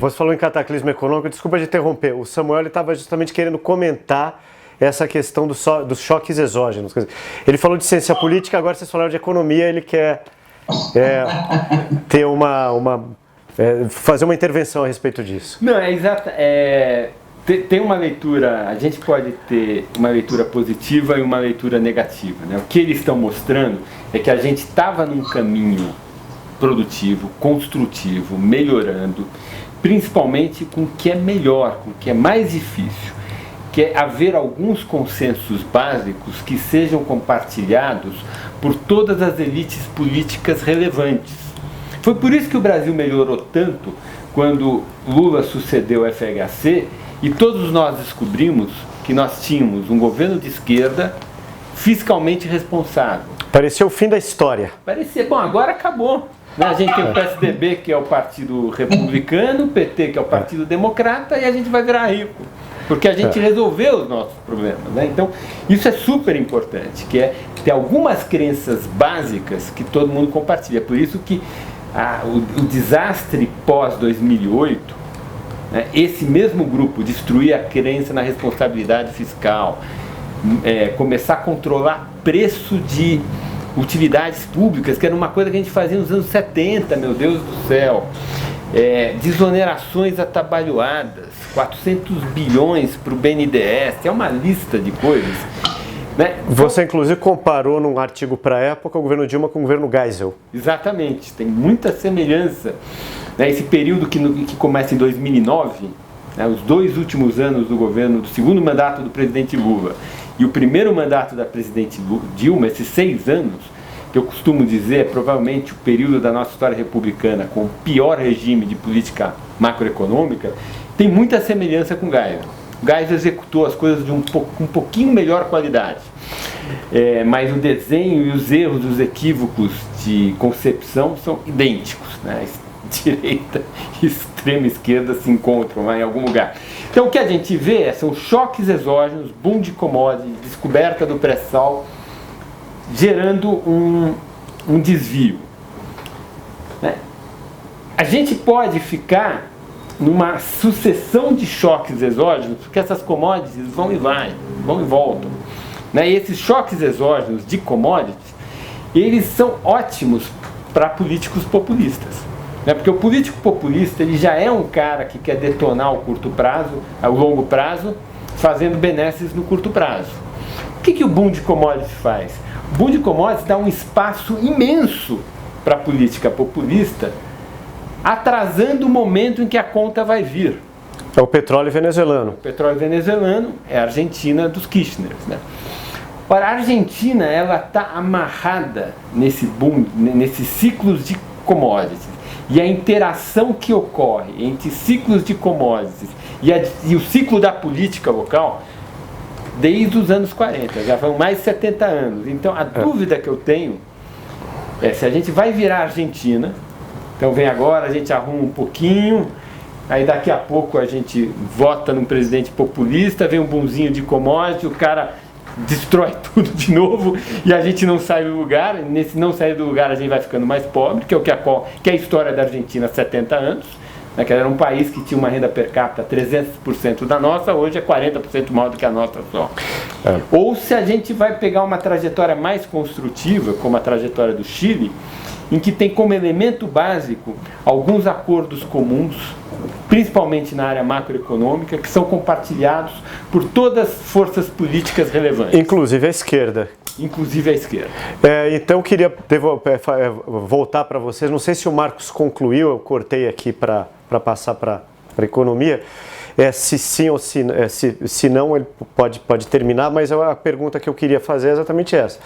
Você falou em cataclismo econômico, desculpa de interromper. O Samuel estava justamente querendo comentar essa questão dos choques exógenos. Ele falou de ciência política, agora vocês falaram de economia, ele quer ter fazer uma intervenção a respeito disso. Não, é exato. Tem uma leitura, a gente pode ter uma leitura positiva e uma leitura negativa, né? O que eles estão mostrando é que a gente estava num caminho produtivo, construtivo, melhorando, principalmente com o que é melhor, com o que é mais difícil, que é haver alguns consensos básicos que sejam compartilhados por todas as elites políticas relevantes. Foi por isso que o Brasil melhorou tanto quando Lula sucedeu o FHC e todos nós descobrimos que nós tínhamos um governo de esquerda fiscalmente responsável. Parecia o fim da história. Parecia, bom, agora acabou. A gente tem o PSDB, que é o Partido Republicano, o PT, que é o Partido Democrata, e a gente vai virar rico. Porque a gente resolveu os nossos problemas, né? Então, isso é super importante, que é ter algumas crenças básicas que todo mundo compartilha. Por isso que o desastre pós-2008, né, esse mesmo grupo destruir a crença na responsabilidade fiscal, começar a controlar preço de utilidades públicas, que era uma coisa que a gente fazia nos anos 70, meu Deus do céu. Desonerações atabalhoadas, 400 bilhões para o BNDES, é uma lista de coisas. Né? Você inclusive comparou num artigo para a época o governo Dilma com o governo Geisel. Exatamente, tem muita semelhança. Né? Esse período que começa em 2009, né, os 2 últimos anos do governo, do segundo mandato do presidente Lula e o primeiro mandato da presidente Dilma, esses 6 anos, que eu costumo dizer é provavelmente o período da nossa história republicana com o pior regime de política macroeconômica, tem muita semelhança com Geisel. Geisel executou as coisas com um pouquinho melhor qualidade, mas o desenho e os erros, os equívocos de concepção são idênticos, né? Direita e extrema esquerda se encontram lá em algum lugar. Então o que a gente vê são choques exógenos, boom de commodity, descoberta do pré-sal, gerando um desvio. Né? A gente pode ficar numa sucessão de choques exógenos, porque essas commodities vão e voltam. Né? E esses choques exógenos de commodities, eles são ótimos para políticos populistas. Né? Porque o político populista ele já é um cara que quer detonar o curto prazo, o longo prazo, fazendo benesses no curto prazo. O que o boom de commodities faz? O boom de commodities dá um espaço imenso para a política populista, atrasando o momento em que a conta vai vir. É o petróleo venezuelano. O petróleo venezuelano é a Argentina dos Kirchner, né? Ora, a Argentina ela está amarrada nesse boom, nesses ciclos de commodities. E a interação que ocorre entre ciclos de commodities e o ciclo da política local, desde os anos 40, já vão mais de 70 anos. Então, a dúvida que eu tenho é se a gente vai virar Argentina. Então, vem agora, a gente arruma um pouquinho, aí daqui a pouco a gente vota num presidente populista, vem um bonzinho de commodity, o cara destrói tudo de novo e a gente não sai do lugar. Nesse não sair do lugar, a gente vai ficando mais pobre, que é a história da Argentina há 70 anos. Que era um país que tinha uma renda per capita 300% da nossa, hoje é 40% maior do que a nossa só. Ou se a gente vai pegar uma trajetória mais construtiva, como a trajetória do Chile, em que tem como elemento básico alguns acordos comuns, principalmente na área macroeconômica, que são compartilhados por todas as forças políticas relevantes. Inclusive a esquerda. Inclusive a esquerda. Então eu queria voltar para vocês, não sei se o Marcos concluiu, eu cortei aqui para passar para a economia, se sim ou se não, ele pode terminar, mas a pergunta que eu queria fazer é exatamente essa.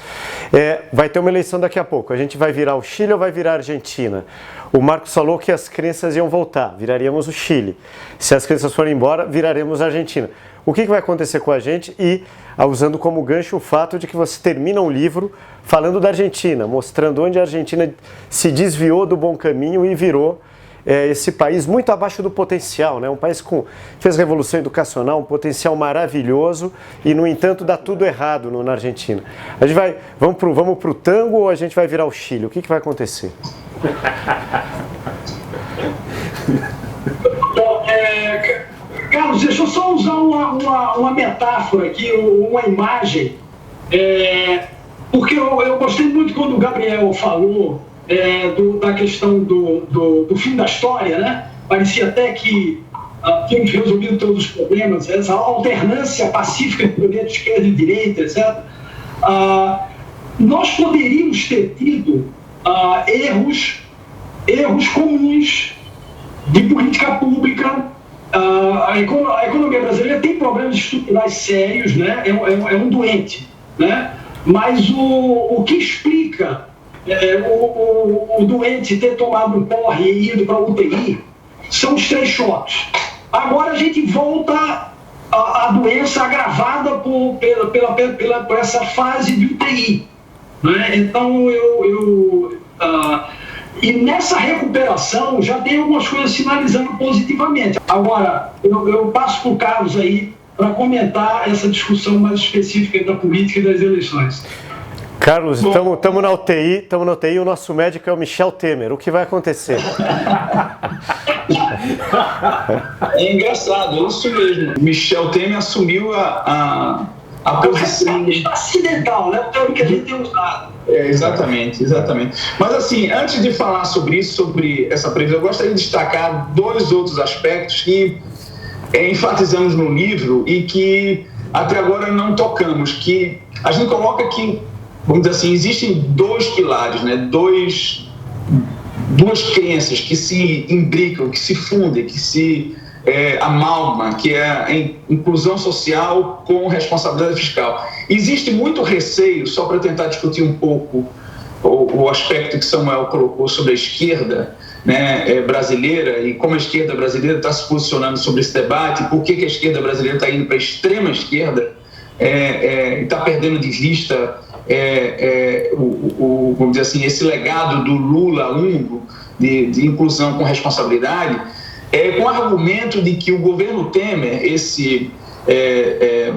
Vai ter uma eleição daqui a pouco, a gente vai virar o Chile ou vai virar a Argentina? O Marcos falou que as crenças iam voltar, viraríamos o Chile. Se as crenças forem embora, viraremos a Argentina. O que vai acontecer com a gente? E usando como gancho o fato de que você termina um livro falando da Argentina, mostrando onde a Argentina se desviou do bom caminho e virou esse país muito abaixo do potencial, né? Um país que fez revolução educacional, um potencial maravilhoso e, no entanto, dá tudo errado na Argentina. A gente vamos para o tango ou a gente vai virar o Chile? O que vai acontecer? Carlos, deixa eu só usar uma metáfora aqui, uma imagem, porque eu gostei muito quando o Gabriel falou da questão do fim da história, né? Parecia até que tínhamos resolvido todos os problemas, essa alternância pacífica de poder de esquerda e direita, etc. Nós poderíamos ter tido erros comuns de política pública. A economia brasileira tem problemas estruturais sérios, né? É um doente, né? Mas o que explica o doente ter tomado um porre e ido para a UTI são os 3 choques. Agora a gente volta à doença agravada por essa fase de UTI, né? Então e nessa recuperação já tem algumas coisas sinalizando positivamente. Agora, eu passo para o Carlos aí para comentar essa discussão mais específica da política e das eleições. Carlos, estamos na UTI, e o nosso médico é o Michel Temer. O que vai acontecer? É engraçado, é isso mesmo. Michel Temer assumiu a posição acidental, né? Pelo que a gente tem usado. Exatamente. Mas assim, antes de falar sobre essa previsão, eu gostaria de destacar 2 outros aspectos que enfatizamos no livro e que até agora não tocamos, que a gente coloca que, vamos dizer assim, existem 2 pilares, né? 2 crenças que se imbricam, que se fundem, que se amalgamam, que é a inclusão social com responsabilidade fiscal. Existe muito receio, só para tentar discutir um pouco o aspecto que Samuel colocou sobre a esquerda, né, brasileira, e como a esquerda brasileira está se posicionando sobre esse debate, por que a esquerda brasileira está indo para a extrema esquerda e está perdendo de vista vamos dizer assim, esse legado do Lula único de inclusão com responsabilidade, com o argumento de que o governo Temer,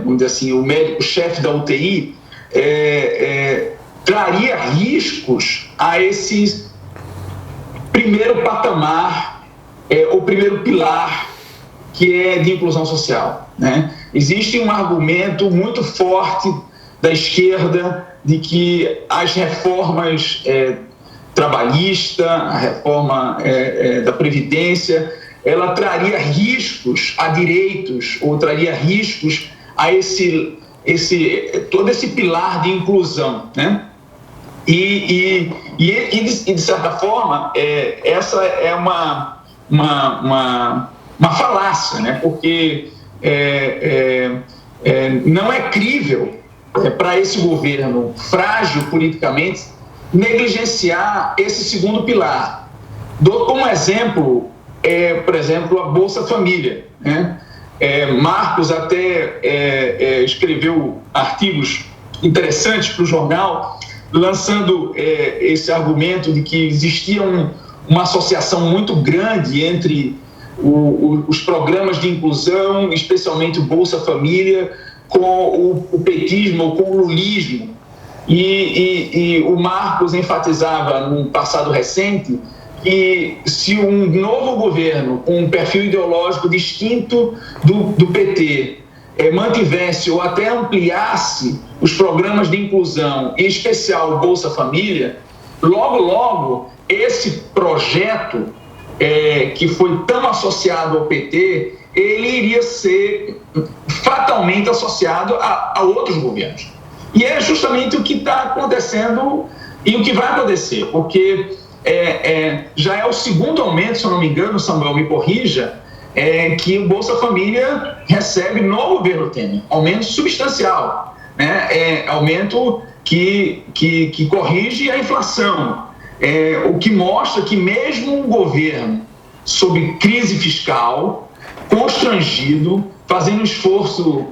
vamos dizer assim, o médico-chefe da UTI, traria riscos a esse primeiro patamar, o primeiro pilar, que é de inclusão social, né? Existe um argumento muito forte da esquerda de que as reformas trabalhista, a reforma da Previdência, ela traria riscos a direitos, ou traria riscos a todo esse pilar de inclusão, né? E de certa forma, essa é uma falácia, né? Porque não é crível para esse governo frágil politicamente negligenciar esse segundo pilar. Dou como exemplo, por exemplo, a Bolsa Família, né? Marcos até escreveu artigos interessantes para o jornal, lançando esse argumento de que existia uma associação muito grande entre os programas de inclusão, especialmente o Bolsa Família, com o petismo ou com o lulismo. E o Marcos enfatizava no passado recente que se um novo governo com um perfil ideológico distinto do PT mantivesse ou até ampliasse os programas de inclusão, em especial o Bolsa Família, logo esse projeto que foi tão associado ao PT, ele iria ser fatalmente associado a outros governos. E é justamente o que está acontecendo e o que vai acontecer, porque já é o segundo aumento, se eu não me engano, Samuel me corrija, que o Bolsa Família recebe no governo Temer, aumento substancial, né? Aumento que corrige a inflação, o que mostra que mesmo um governo sob crise fiscal, constrangido, fazendo um esforço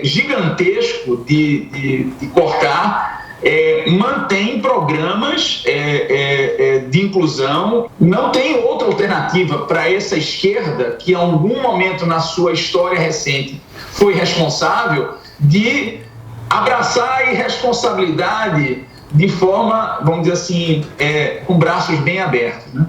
gigantesco de cortar, mantém programas de inclusão. Não tem outra alternativa para essa esquerda que, em algum momento na sua história recente, foi responsável de abraçar a irresponsabilidade de forma, vamos dizer assim, com braços bem abertos, né?